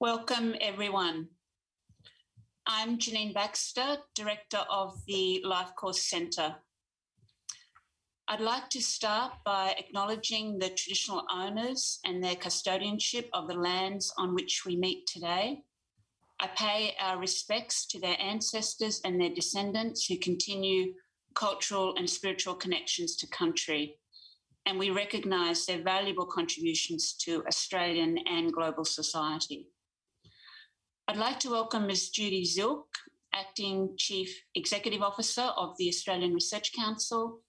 Welcome, everyone. I'm Janine Baxter, Director of the Life Course Centre. I'd like to start by acknowledging the traditional owners and their custodianship of the lands on which we meet today. I pay our respects to their ancestors and their descendants who continue cultural and spiritual connections to country, and we recognise their valuable contributions to Australian and global society. I'd like to welcome Ms. Judy Zilk, Acting Chief Executive Officer of the Australian Research Council,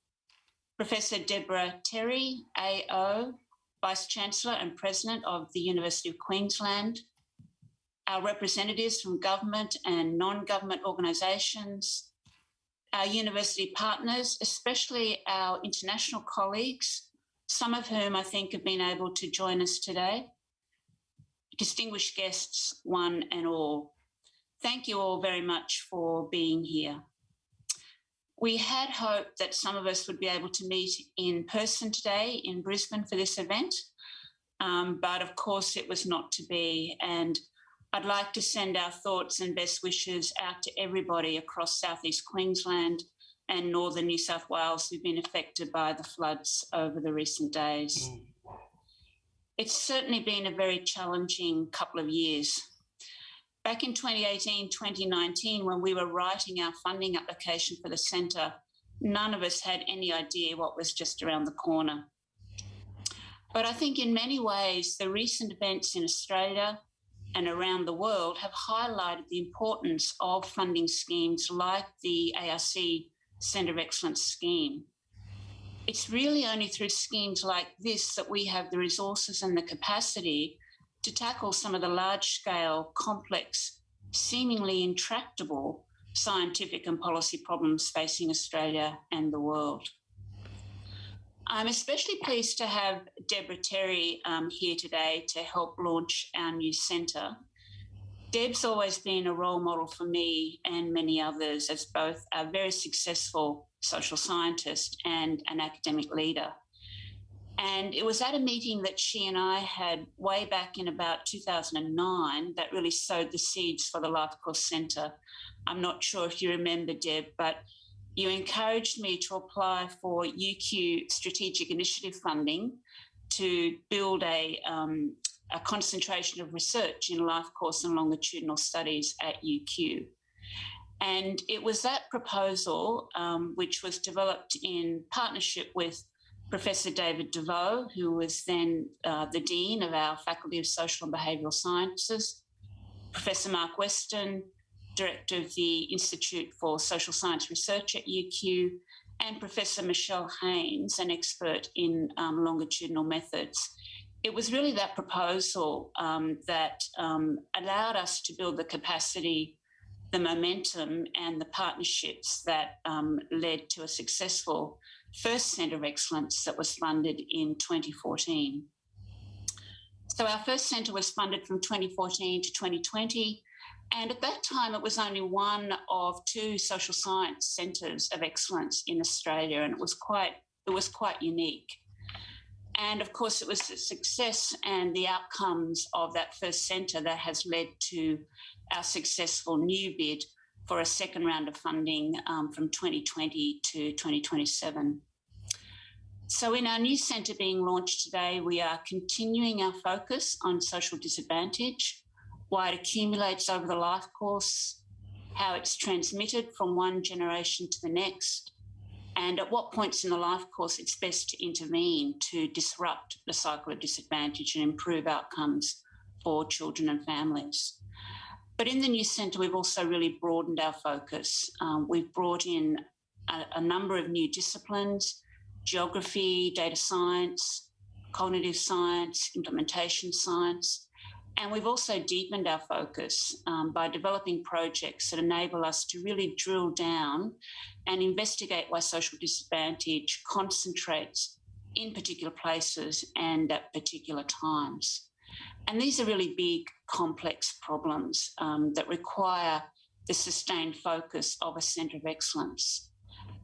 Professor Deborah Terry, AO, Vice-Chancellor and President of the University of Queensland, our representatives from government and non-government organisations, our university partners, especially our international colleagues, some of whom I think have been able to join us today, distinguished guests, one and all. Thank you all very much for being here. We had hoped that some of us would be able to meet in person today in Brisbane for this event, but of course it was not to be. And I'd like to send our thoughts and best wishes out to everybody across southeast Queensland and northern New South Wales who've been affected by the floods over the recent days. It's certainly been a very challenging couple of years. Back in 2018, 2019, when we were writing our funding application for the centre, none of us had any idea what was just around the corner. But I think in many ways, the recent events in Australia and around the world have highlighted the importance of funding schemes like the ARC Centre of Excellence scheme. It's really only through schemes like this that we have the resources and the capacity to tackle some of the large-scale, complex, seemingly intractable scientific and policy problems facing Australia and the world. I'm especially pleased to have Deborah Terry here today to help launch our new centre. Deb's always been a role model for me and many others as both a very successful social scientist and an academic leader. And it was at a meeting that she and I had way back in about 2009 that really sowed the seeds for the Life Course Centre. I'm not sure if you remember, Deb, but you encouraged me to apply for UQ Strategic Initiative funding to build a concentration of research in life course and longitudinal studies at UQ. And it was that proposal, which was developed in partnership with Professor David DeVoe, who was then the Dean of our Faculty of Social and Behavioural Sciences, Professor Mark Weston, Director of the Institute for Social Science Research at UQ, and Professor Michelle Haynes, an expert in longitudinal methods. It was really that proposal that allowed us to build the capacity, the momentum and the partnerships that led to a successful first Centre of Excellence that was funded in 2014. So our first centre was funded from 2014 to 2020, and at that time it was only one of two social science centres of excellence in Australia, and it was quite unique. And of course, it was the success and the outcomes of that first centre that has led to our successful new bid for a second round of funding from 2020 to 2027. So in our new centre being launched today, we are continuing our focus on social disadvantage, why it accumulates over the life course, how it's transmitted from one generation to the next, and at what points in the life course it's best to intervene to disrupt the cycle of disadvantage and improve outcomes for children and families. But in the new centre, we've also really broadened our focus. We've brought in a number of new disciplines: geography, data science, cognitive science, implementation science. And we've also deepened our focus by developing projects that enable us to really drill down and investigate why social disadvantage concentrates in particular places and at particular times. And these are really big, complex problems that require the sustained focus of a Centre of Excellence.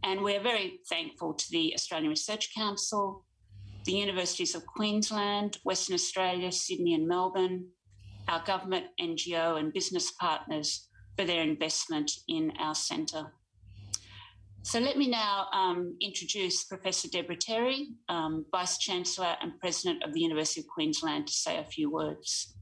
And we're very thankful to the Australian Research Council, the Universities of Queensland, Western Australia, Sydney and Melbourne, our government, NGO and business partners for their investment in our centre. So let me now introduce Professor Deborah Terry, Vice-Chancellor and President of the University of Queensland, to say a few words.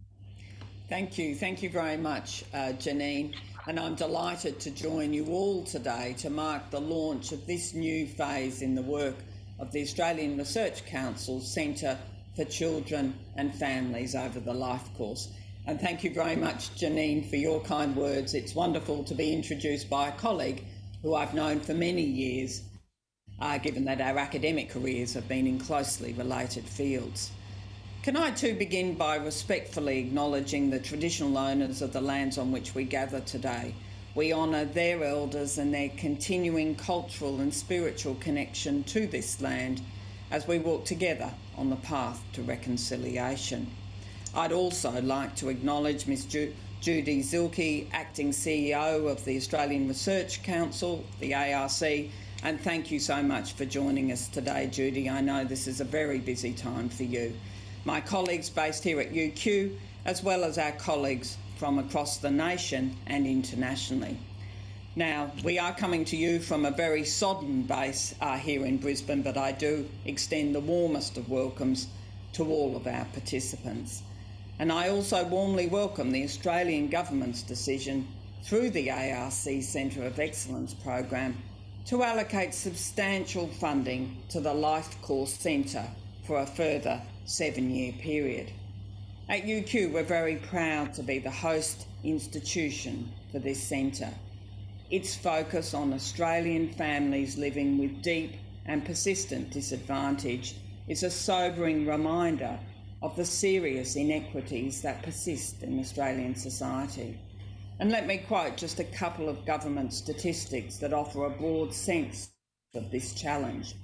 Thank you very much, Janine, and I'm delighted to join you all today to mark the launch of this new phase in the work of the Australian Research Council's Centre for Children and Families over the Life course. And thank you very much, Janine, for your kind words. It's wonderful to be introduced by a colleague who I've known for many years, given that our academic careers have been in closely related fields. Can I too begin by respectfully acknowledging the traditional owners of the lands on which we gather today. We honour their elders and their continuing cultural and spiritual connection to this land as we walk together on the path to reconciliation. I'd also like to acknowledge Ms Judy Zielke, Acting CEO of the Australian Research Council, the ARC, and thank you so much for joining us today, Judy. I know this is a very busy time for you. My colleagues based here at UQ, as well as our colleagues from across the nation and internationally. Now, we are coming to you from a very sodden base here in Brisbane, but I do extend the warmest of welcomes to all of our participants. And I also warmly welcome the Australian Government's decision through the ARC Centre of Excellence program to allocate substantial funding to the Life Course Centre for a further 7-year period. At UQ, we're very proud to be the host institution for this centre. Its focus on Australian families living with deep and persistent disadvantage is a sobering reminder of the serious inequities that persist in Australian society. And let me quote just a couple of government statistics that offer a broad sense of this challenge.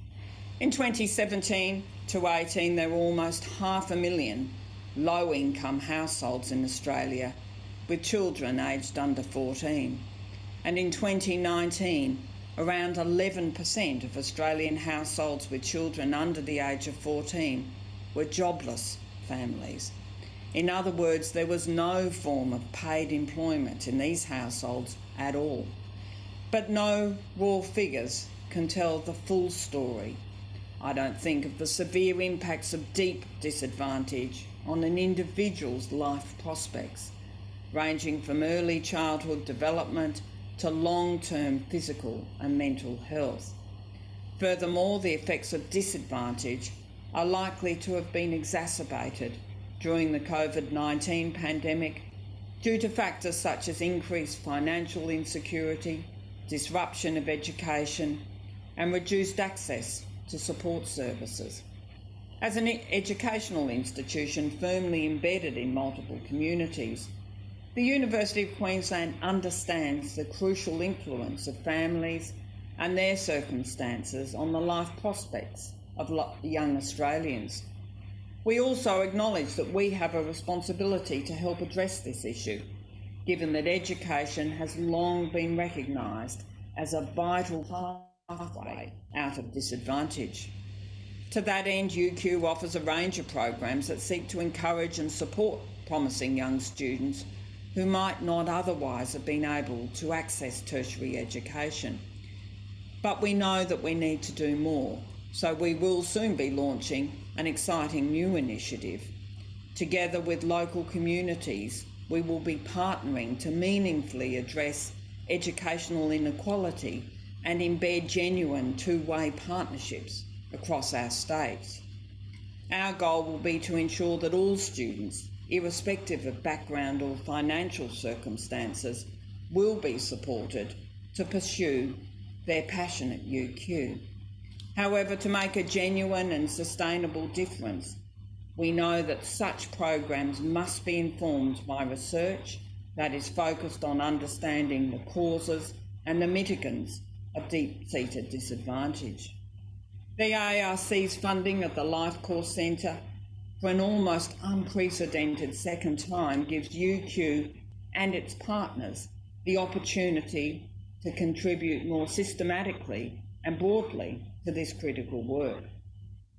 In 2017 to 18, there were almost 500,000 low-income households in Australia with children aged under 14. And in 2019, around 11% of Australian households with children under the age of 14 were jobless families. In other words, there was no form of paid employment in these households at all. But no raw figures can tell the full story, I don't think, of the severe impacts of deep disadvantage on an individual's life prospects, ranging from early childhood development to long-term physical and mental health. Furthermore, the effects of disadvantage are likely to have been exacerbated during the COVID-19 pandemic due to factors such as increased financial insecurity, disruption of education, and reduced access to support services. As an educational institution firmly embedded in multiple communities, the University of Queensland understands the crucial influence of families and their circumstances on the life prospects of young Australians. We also acknowledge that we have a responsibility to help address this issue, given that education has long been recognised as a vital pathway out of disadvantage. To that end, UQ offers a range of programs that seek to encourage and support promising young students who might not otherwise have been able to access tertiary education. But we know that we need to do more, so we will soon be launching an exciting new initiative. Together with local communities, we will be partnering to meaningfully address educational inequality and embed genuine two-way partnerships across our states. Our goal will be to ensure that all students, irrespective of background or financial circumstances, will be supported to pursue their passion at UQ. However, to make a genuine and sustainable difference, we know that such programs must be informed by research that is focused on understanding the causes and the mitigants of deep-seated disadvantage. The ARC's funding of the Life Course Centre for an almost unprecedented second time gives UQ and its partners the opportunity to contribute more systematically and broadly to this critical work.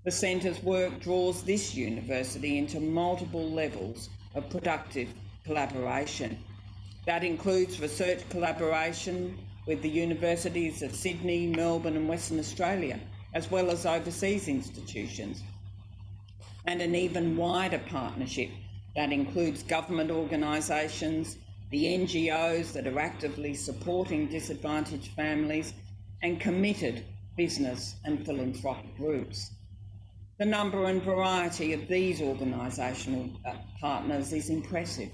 The Centre's work draws this university into multiple levels of productive collaboration. That includes research collaboration with the universities of Sydney, Melbourne and Western Australia, as well as overseas institutions, and an even wider partnership that includes government organisations, the NGOs that are actively supporting disadvantaged families, and committed business and philanthropic groups. The number and variety of these organisational partners is impressive,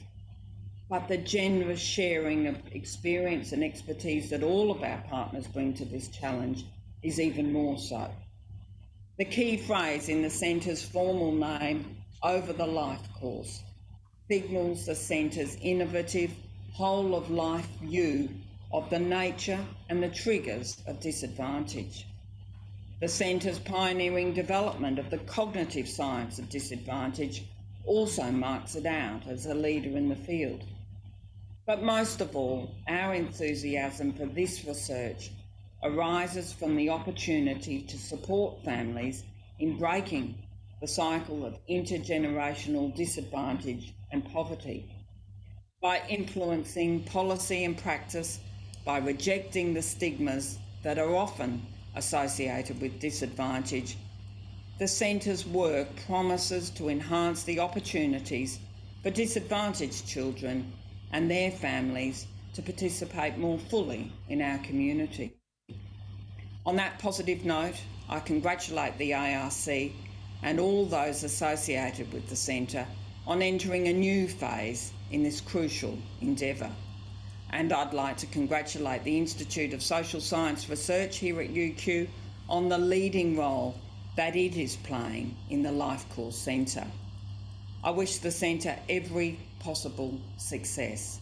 but the generous sharing of experience and expertise that all of our partners bring to this challenge is even more so. The key phrase in the Centre's formal name, Over the Life course, signals the Centre's innovative, whole-of-life view of the nature and the triggers of disadvantage. The Centre's pioneering development of the cognitive science of disadvantage also marks it out as a leader in the field. But most of all, our enthusiasm for this research arises from the opportunity to support families in breaking the cycle of intergenerational disadvantage and poverty by influencing policy and practice, by rejecting the stigmas that are often associated with disadvantage. The Centre's work promises to enhance the opportunities for disadvantaged children and their families to participate more fully in our community. On that positive note, I congratulate the ARC and all those associated with the Centre on entering a new phase in this crucial endeavour. And I'd like to congratulate the Institute of Social Science Research here at UQ on the leading role that it is playing in the Life Course Centre. I wish the Centre every possible success.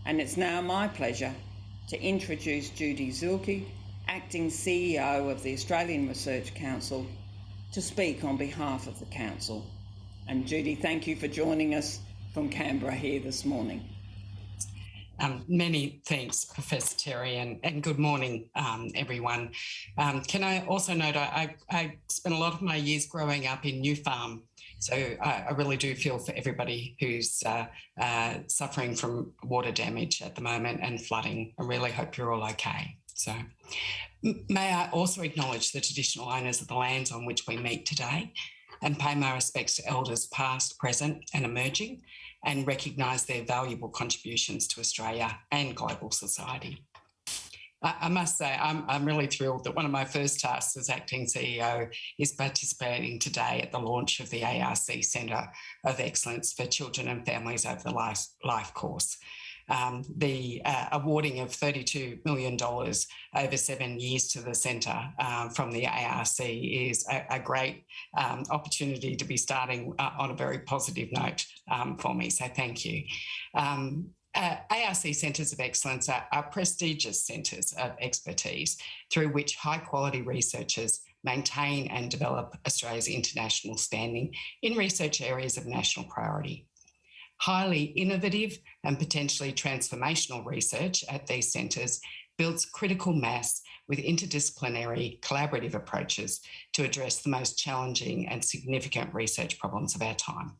And it's now my pleasure to introduce Judy Zielke, Acting CEO of the Australian Research Council, to speak on behalf of the Council. And Judy, thank you for joining us from Canberra here this morning. Many thanks, Professor Terry, and good morning, everyone. Can I also note I spent a lot of my years growing up in New Farm, so I really do feel for everybody who's suffering from water damage at the moment and flooding. I really hope you're all okay. So may I also acknowledge the traditional owners of the lands on which we meet today and pay my respects to elders past, present and emerging, and recognise their valuable contributions to Australia and global society. I must say, I'm really thrilled that one of my first tasks as Acting CEO is participating today at the launch of the ARC Centre of Excellence for Children and Families over the Life course. The awarding of $32 million over 7 years to the Centre from the ARC is a great opportunity to be starting on a very positive note for me, so thank you. ARC Centres of Excellence are prestigious centres of expertise through which high-quality researchers maintain and develop Australia's international standing in research areas of national priority. Highly innovative and potentially transformational research at these centres builds critical mass with interdisciplinary collaborative approaches to address the most challenging and significant research problems of our time.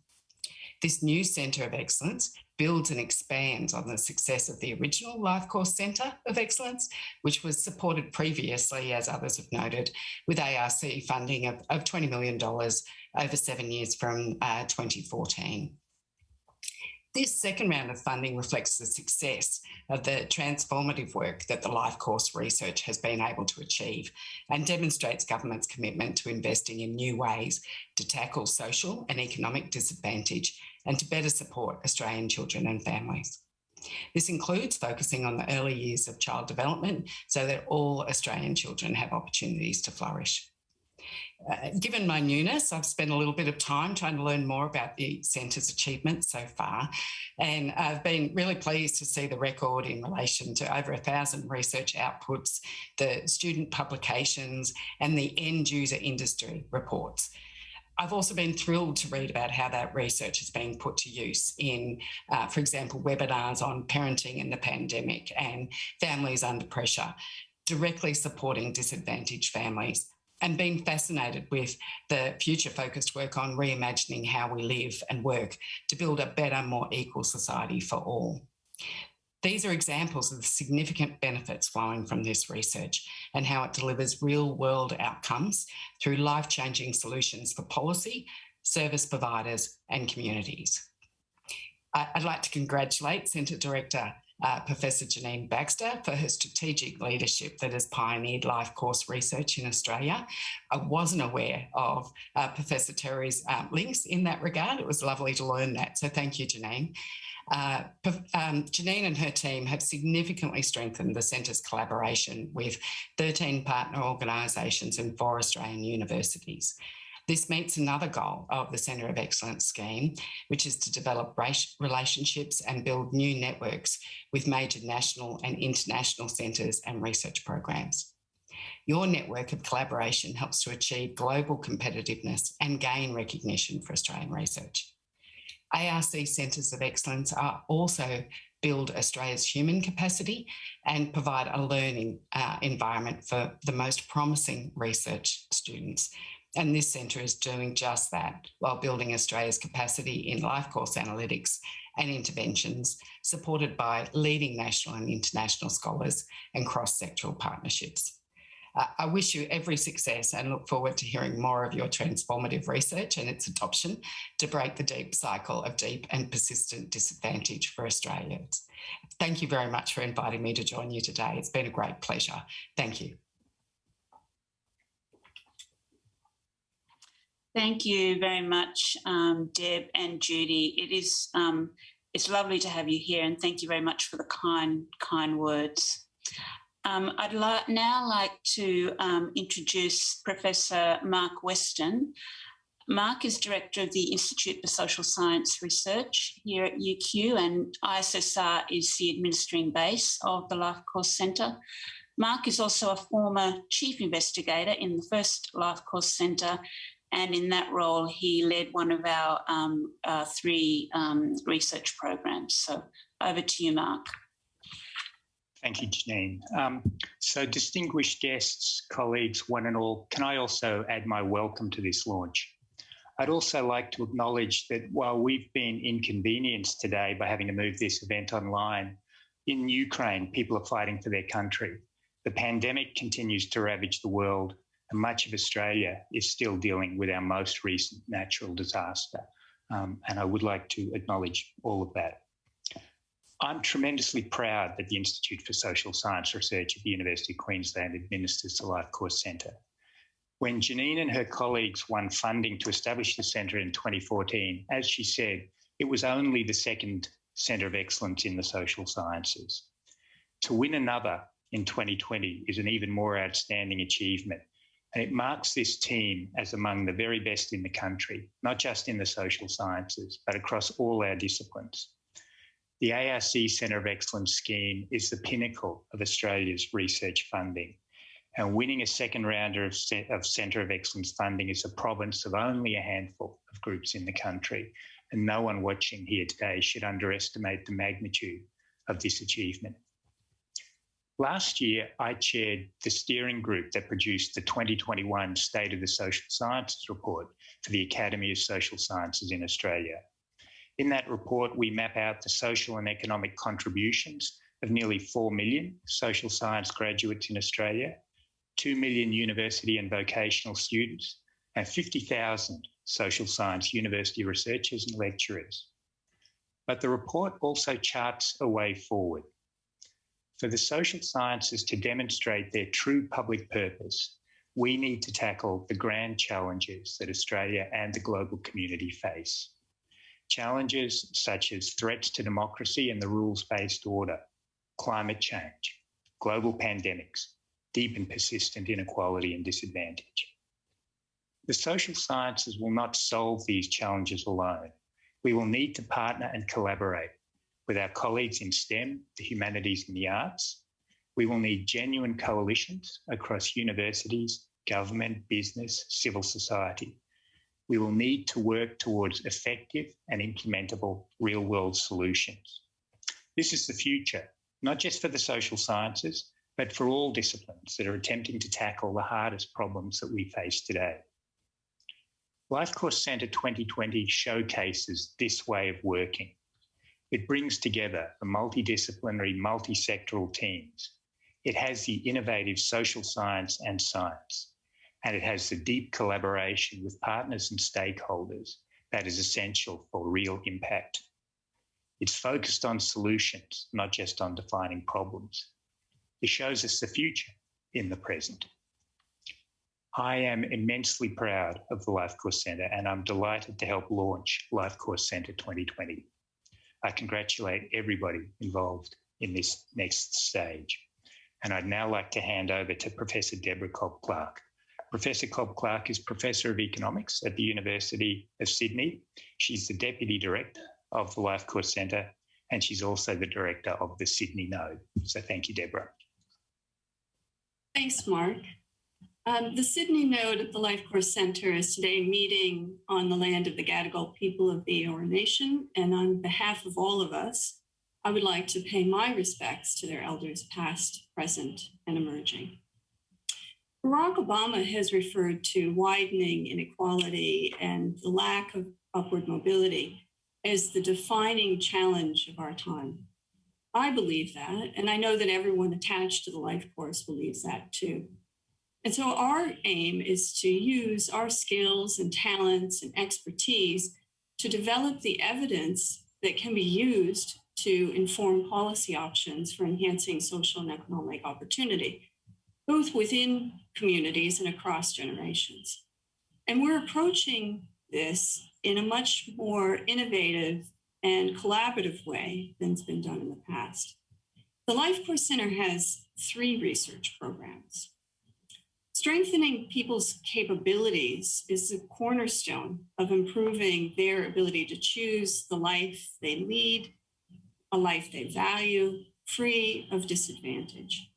This new Centre of Excellence builds and expands on the success of the original Life Course Centre of Excellence, which was supported previously, as others have noted, with ARC funding of $20 million over 7 years from 2014. This second round of funding reflects the success of the transformative work that the Life Course research has been able to achieve and demonstrates government's commitment to investing in new ways to tackle social and economic disadvantage and to better support Australian children and families. This includes focusing on the early years of child development so that all Australian children have opportunities to flourish. Given my newness, I've spent a little bit of time trying to learn more about the Centre's achievements so far, and I've been really pleased to see the record in relation to over 1,000 research outputs, the student publications and the end user industry reports. I've also been thrilled to read about how that research is being put to use in, for example, webinars on parenting in the pandemic and families under pressure, directly supporting disadvantaged families and been fascinated with the future-focused work on reimagining how we live and work to build a better, more equal society for all. These are examples of the significant benefits flowing from this research and how it delivers real-world outcomes through life-changing solutions for policy, service providers and communities. I'd like to congratulate Centre Director Professor Janine Baxter for her strategic leadership that has pioneered life course research in Australia. I wasn't aware of Professor Terry's links in that regard. It was lovely to learn that, so thank you, Janine. Janine and her team have significantly strengthened the Centre's collaboration with 13 partner organisations and 4 Australian universities. This meets another goal of the Centre of Excellence scheme, which is to develop relationships and build new networks with major national and international centres and research programs. Your network of collaboration helps to achieve global competitiveness and gain recognition for Australian research. ARC Centres of Excellence are also build Australia's human capacity and provide a learning environment for the most promising research students. And this centre is doing just that while building Australia's capacity in life course analytics and interventions, supported by leading national and international scholars and cross-sectoral partnerships. I wish you every success and look forward to hearing more of your transformative research and its adoption to break the deep cycle of deep and persistent disadvantage for Australians. Thank you very much for inviting me to join you today. It's been a great pleasure. Thank you. Thank you very much, Deb and Judy. It's lovely to have you here, and thank you very much for the kind words. I'd now like to introduce Professor Mark Weston. Mark is Director of the Institute for Social Science Research here at UQ, and ISSR is the administering base of the Life Course Centre. Mark is also a former Chief Investigator in the first Life Course Centre, and in that role, he led one of our 3 research programs. So over to you, Mark. Thank you, Janine. So distinguished guests, colleagues, one and all, can I also add my welcome to this launch? I'd also like to acknowledge that while we've been inconvenienced today by having to move this event online, in Ukraine, people are fighting for their country. The pandemic continues to ravage the world, and much of Australia is still dealing with our most recent natural disaster. And I would like to acknowledge all of that. I'm tremendously proud that the Institute for Social Science Research at the University of Queensland administers the Life Course Centre. When Janine and her colleagues won funding to establish the centre in 2014, as she said, it was only the second centre of excellence in the social sciences. To win another in 2020 is an even more outstanding achievement. And it marks this team as among the very best in the country, not just in the social sciences, but across all our disciplines. The ARC Centre of Excellence scheme is the pinnacle of Australia's research funding. And winning a second rounder of Centre of Excellence funding is a province of only a handful of groups in the country. And no one watching here today should underestimate the magnitude of this achievement. Last year, I chaired the steering group that produced the 2021 State of the Social Sciences report for the Academy of Social Sciences in Australia. In that report, we map out the social and economic contributions of nearly 4 million social science graduates in Australia, 2 million university and vocational students, and 50,000 social science university researchers and lecturers. But the report also charts a way forward. For the social sciences to demonstrate their true public purpose, we need to tackle the grand challenges that Australia and the global community face. Challenges such as threats to democracy and the rules-based order, climate change, global pandemics, deep and persistent inequality and disadvantage. The social sciences will not solve these challenges alone. We will need to partner and collaborate with our colleagues in STEM, the humanities and the arts. We will need genuine coalitions across universities, government, business, civil society. We will need to work towards effective and implementable real-world solutions. This is the future, not just for the social sciences, but for all disciplines that are attempting to tackle the hardest problems that we face today. Life Course Centre 2020 showcases this way of working. It brings together the multidisciplinary, multi-sectoral teams. It has the innovative social science and science, and it has the deep collaboration with partners and stakeholders that is essential for real impact. It's focused on solutions, not just on defining problems. It shows us the future in the present. I am immensely proud of the Life Course Centre, and I'm delighted to help launch Life Course Centre 2020. I congratulate everybody involved in this next stage. And I'd now like to hand over to Professor Deborah Cobb-Clark. Professor Cobb-Clark is Professor of Economics at the University of Sydney. She's the Deputy Director of the Life Course Centre, and she's also the Director of the Sydney Node. So thank you, Deborah. Thanks, Mark. The Sydney Node at the Life Course Centre is today meeting on the land of the Gadigal people of the Eora Nation, and on behalf of all of us, I would like to pay my respects to their elders past, present, and emerging. Barack Obama has referred to widening inequality and the lack of upward mobility as the defining challenge of our time. I believe that, and I know that everyone attached to the Life Course believes that too. And so our aim is to use our skills and talents and expertise to develop the evidence that can be used to inform policy options for enhancing social and economic opportunity, both within communities and across generations. And we're approaching this in a much more innovative and collaborative way than's been done in the past. The Life Course Centre has 3 research programs. Strengthening people's capabilities is the cornerstone of improving their ability to choose the life they lead, a life they value, free of disadvantage.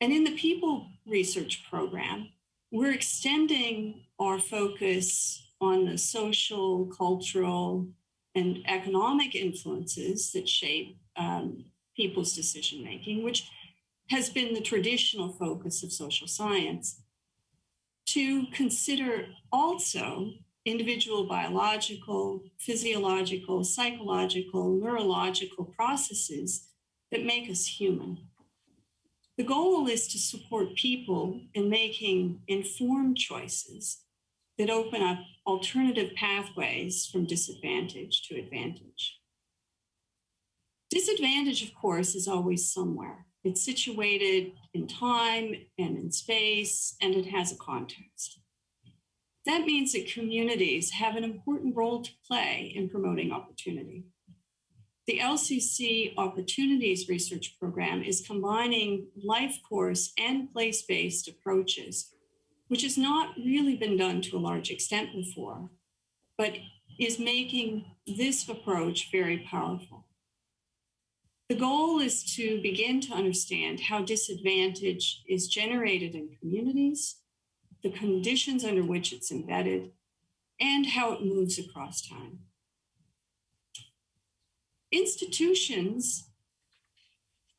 And in the People Research Program, we're extending our focus on the social, cultural, and economic influences that shape people's decision-making, which has been the traditional focus of social science, to consider also individual biological, physiological, psychological, neurological processes that make us human. The goal is to support people in making informed choices that open up alternative pathways from disadvantage to advantage. Disadvantage, of course, is always somewhere. It's situated in time and in space, and it has a context. That means that communities have an important role to play in promoting opportunity. The LCC Opportunities Research Program is combining life course and place-based approaches, which has not really been done to a large extent before, but is making this approach very powerful. The goal is to begin to understand how disadvantage is generated in communities, the conditions under which it's embedded, and how it moves across time. Institutions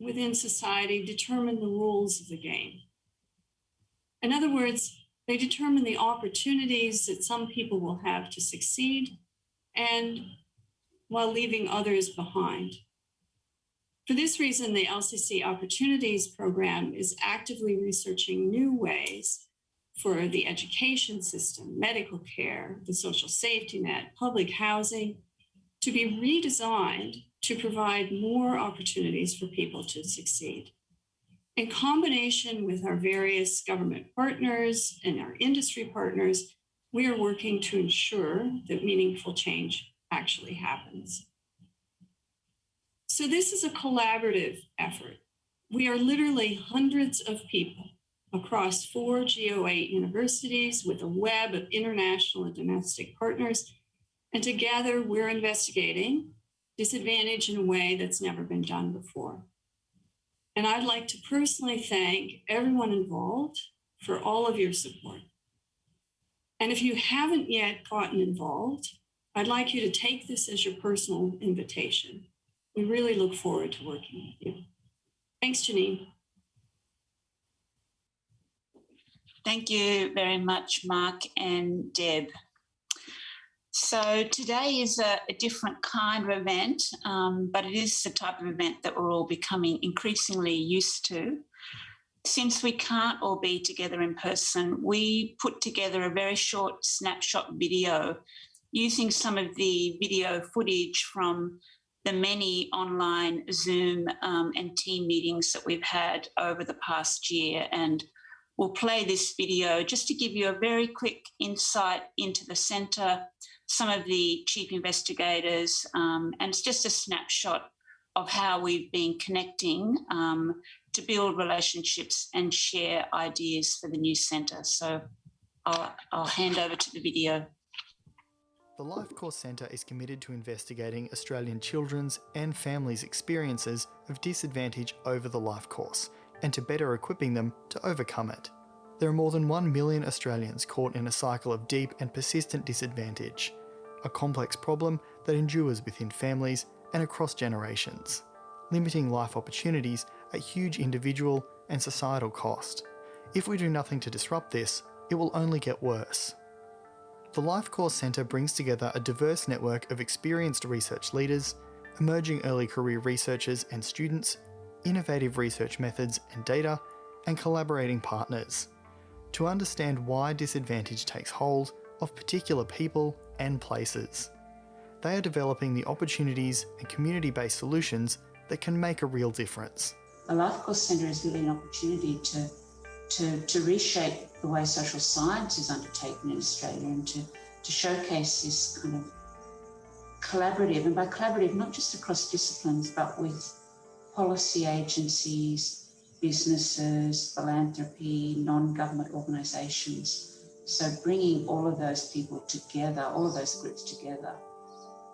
within society determine the rules of the game. In other words, they determine the opportunities that some people will have to succeed, and while leaving others behind. For this reason, the LCC Opportunities Program is actively researching new ways for the education system, medical care, the social safety net, public housing, to be redesigned to provide more opportunities for people to succeed. In combination with our various government partners and our industry partners, we are working to ensure that meaningful change actually happens. So this is a collaborative effort. We are literally hundreds of people across 4 Go8 universities with a web of international and domestic partners. And together we're investigating disadvantage in a way that's never been done before. And I'd like to personally thank everyone involved for all of your support. And if you haven't yet gotten involved, I'd like you to take this as your personal invitation. We really look forward to working with you. Thanks, Janine. Thank you very much, Mark and Deb. So today is a different kind of event, but it is the type of event that we're all becoming increasingly used to. Since we can't all be together in person, we put together a very short snapshot video using some of the video footage from the many online Zoom and team meetings that we've had over the past year. And we'll play this video just to give you a very quick insight into the centre, some of the chief investigators, and it's just a snapshot of how we've been connecting to build relationships and share ideas for the new centre. So I'll hand over to the video. The Life Course Centre is committed to investigating Australian children's and families' experiences of disadvantage over the life course and to better equipping them to overcome it. There are more than 1 million Australians caught in a cycle of deep and persistent disadvantage, a complex problem that endures within families and across generations, limiting life opportunities at huge individual and societal cost. If we do nothing to disrupt this, it will only get worse. The Life Course Centre brings together a diverse network of experienced research leaders, emerging early career researchers and students, innovative research methods and data, and collaborating partners to understand why disadvantage takes hold of particular people and places. They are developing the opportunities and community-based solutions that can make a real difference. The Life Course Centre is really an opportunity to reshape the way social science is undertaken in Australia and to showcase this kind of collaborative, and by collaborative, not just across disciplines, but with policy agencies, businesses, philanthropy, non-government organisations. So bringing all of those people together, all of those groups together,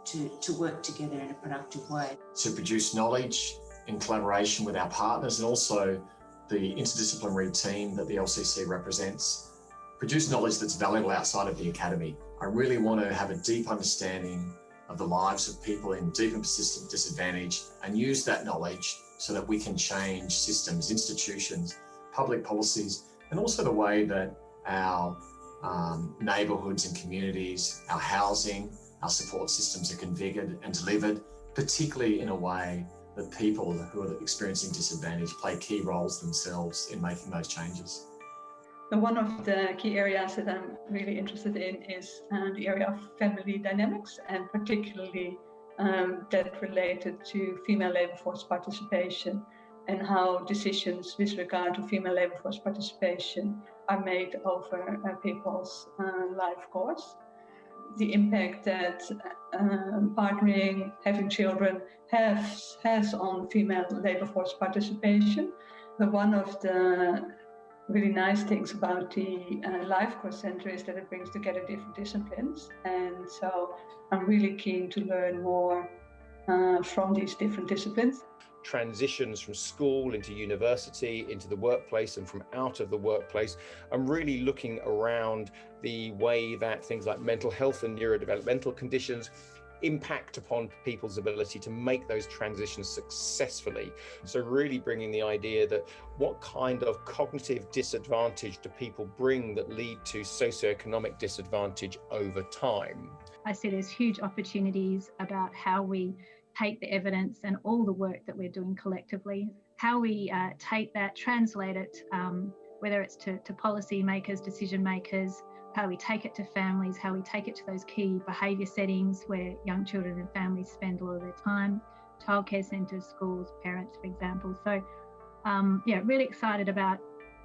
to work together in a productive way. To produce knowledge in collaboration with our partners and also the interdisciplinary team that the LCC represents, produce knowledge that's valuable outside of the academy. I really want to have a deep understanding of the lives of people in deep and persistent disadvantage and use that knowledge so that we can change systems, institutions, public policies, and also the way that our neighbourhoods and communities, our housing, our support systems are configured and delivered, particularly in a way that people who are experiencing disadvantage play key roles themselves in making those changes. One of the key areas that I'm really interested in is the area of family dynamics, and particularly that related to female labour force participation and how decisions with regard to female labour force participation are made over people's life course. The impact that partnering, having children has on female labour force participation. But one of the really nice things about the Life Course Centre is that it brings together different disciplines, and so I'm really keen to learn more from these different disciplines. Transitions from school into university, into the workplace, and from out of the workplace. I'm really looking around the way that things like mental health and neurodevelopmental conditions impact upon people's ability to make those transitions successfully. So really bringing the idea that what kind of cognitive disadvantage do people bring that lead to socioeconomic disadvantage over time? I see there's huge opportunities about how we take the evidence and all the work that we're doing collectively, how we take that, translate it, whether it's to policy makers, decision makers, how we take it to families, how we take it to those key behaviour settings where young children and families spend a lot of their time, childcare centres, schools, parents, for example. So, really excited about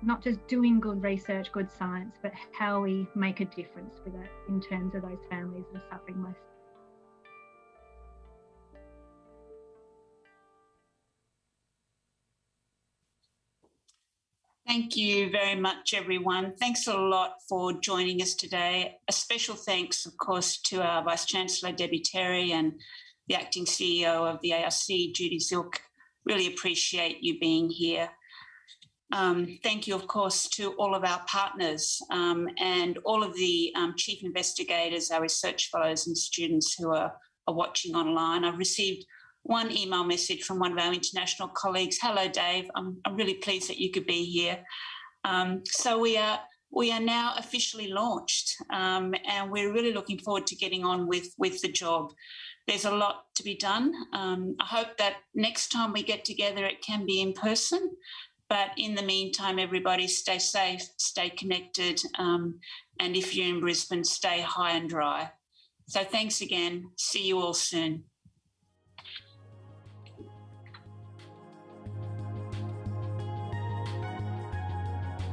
not just doing good research, good science, but how we make a difference with it in terms of those families that are suffering most. Thank you very much, everyone. Thanks a lot for joining us today. A special thanks, of course, to our Vice-Chancellor, Debbie Terry, and the Acting CEO of the ARC, Judy Zilk. Really appreciate you being here. Thank you, of course, to all of our partners and all of the chief investigators, our research fellows and students who are watching online. I've received one email message from one of our international colleagues. Hello, Dave. I'm really pleased that you could be here. So we are we are now officially launched, and we're really looking forward to getting on with the job. There's a lot to be done. I hope that next time we get together, it can be in person. But in the meantime, everybody stay safe, stay connected, and if you're in Brisbane, stay high and dry. So thanks again. See you all soon.